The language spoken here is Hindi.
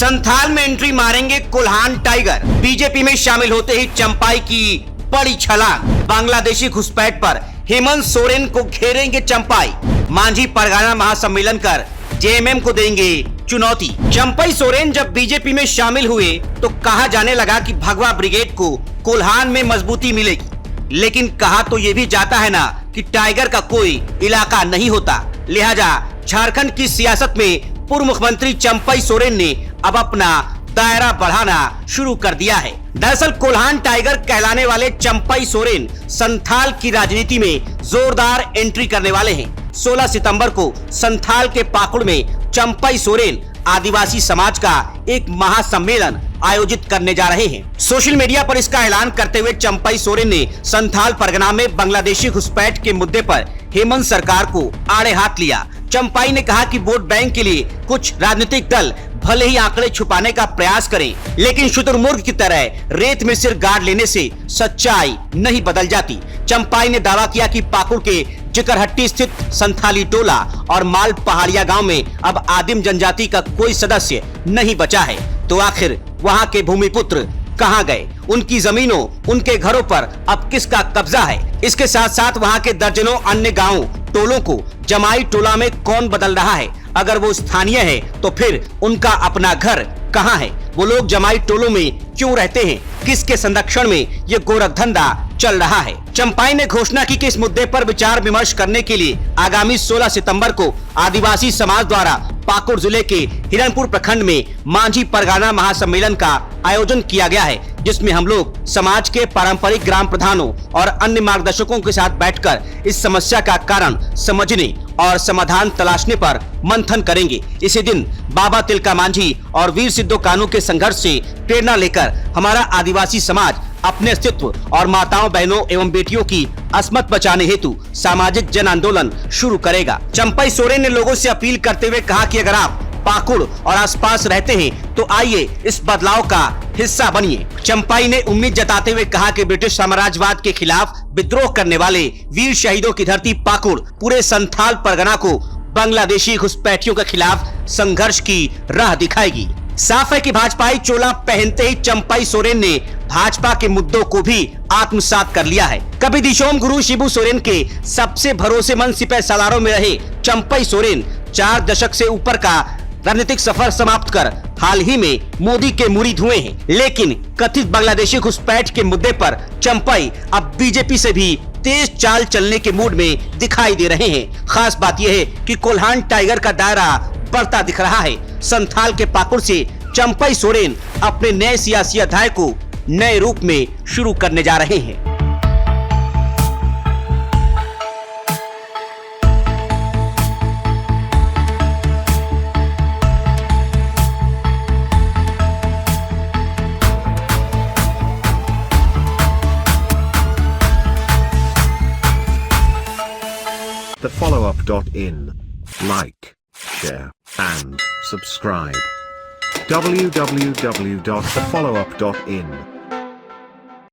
संथाल में एंट्री मारेंगे कोल्हान टाइगर। बीजेपी में शामिल होते ही चंपाई की बड़ी छलांग। बांग्लादेशी घुसपैठ पर हेमंत सोरेन को घेरेंगे चंपाई। मांझी परगना महासम्मेलन कर जेएमएम को देंगे चुनौती। चंपाई सोरेन जब बीजेपी में शामिल हुए तो कहा जाने लगा कि भगवा ब्रिगेड को कोल्हान में मजबूती मिलेगी, लेकिन कहा तो ये भी जाता है ना कि टाइगर का कोई इलाका नहीं होता। लिहाजा झारखंड की सियासत में पूर्व मुख्यमंत्री चंपाई सोरेन ने अब अपना दायरा बढ़ाना शुरू कर दिया है। दरअसल कोल्हान टाइगर कहलाने वाले चंपाई सोरेन संथाल की राजनीति में जोरदार एंट्री करने वाले हैं। 16 सितंबर को संथाल के पाकुड़ में चंपाई सोरेन आदिवासी समाज का एक महासम्मेलन आयोजित करने जा रहे हैं। सोशल मीडिया पर इसका ऐलान करते हुए चंपाई सोरेन ने संथाल परगना में बांग्लादेशी घुसपैठ के मुद्दे पर हेमंत सरकार को आड़े हाथ लिया। चंपाई ने कहा कि वोट बैंक के लिए कुछ राजनीतिक दल भले ही आंकड़े छुपाने का प्रयास करें, लेकिन शुतुरमुर्ग की तरह रेत में सिर गाड़ लेने से सच्चाई नहीं बदल जाती। चंपाई ने दावा किया कि पाकुड़ के जिकरहट्टी स्थित संथाली टोला और माल पहाड़िया गांव में अब आदिम जनजाति का कोई सदस्य नहीं बचा है, तो आखिर वहां के भूमिपुत्र कहां गए? उनकी जमीनों, उनके घरों पर अब किसका कब्जा है? इसके साथ साथ वहां के दर्जनों अन्य गांवों टोलों को जमाई टोला में कौन बदल रहा है? अगर वो स्थानीय है तो फिर उनका अपना घर कहां है? वो लोग जमाई टोलों में क्यों रहते हैं? किसके संरक्षण में ये गोरख धंधा चल रहा है? चंपाई ने घोषणा की कि इस मुद्दे पर विचार विमर्श करने के लिए आगामी 16 सितंबर को आदिवासी समाज द्वारा पाकुड़ जिले के हिरणपुर प्रखंड में मांझी परगना महासम्मेलन का आयोजन किया गया है, जिसमें हम लोग समाज के पारंपरिक ग्राम प्रधानों और अन्य मार्गदर्शकों के साथ बैठकर इस समस्या का कारण समझने और समाधान तलाशने पर मंथन करेंगे। इसी दिन बाबा तिलका मांझी और वीर सिद्धो कान्हू के संघर्ष से प्रेरणा लेकर हमारा आदिवासी समाज अपने अस्तित्व और माताओं, बहनों एवं बेटियों की अस्मत बचाने हेतु सामाजिक जन आंदोलन शुरू करेगा। चंपाई सोरेन ने लोगों से अपील करते हुए कहा कि अगर आप पाकुड़ और आसपास रहते हैं तो आइए इस बदलाव का हिस्सा बनिए। चंपाई ने उम्मीद जताते हुए कहा कि ब्रिटिश साम्राज्यवाद के खिलाफ विद्रोह करने वाले वीर शहीदों की धरती पाकुड़ पूरे संथाल परगना को बांग्लादेशी घुसपैठियों के खिलाफ संघर्ष की राह दिखाएगी। साफ है कि भाजपाई चोला पहनते ही चंपाई सोरेन ने भाजपा के मुद्दों को भी आत्मसात कर लिया है। कभी दिशोम गुरु शिबू सोरेन के सबसे भरोसेमंद सिपह सालारों में रहे चंपाई सोरेन 4 दशक से ऊपर का राजनीतिक सफर समाप्त कर हाल ही में मोदी के मुरीद हुए हैं, लेकिन कथित बांग्लादेशी घुसपैठ के मुद्दे पर चंपाई अब बीजेपी से भी तेज चाल चलने के मूड में दिखाई दे रहे हैं। खास बात यह है कि कोल्हान टाइगर का दायरा बढ़ता दिख रहा है। संथाल के पाकुड़ से चंपाई सोरेन अपने नए सियासी अध्याय को नए रूप में शुरू करने जा रहे हैं। thefollowup.in. Like, share, and subscribe. www.thefollowup.in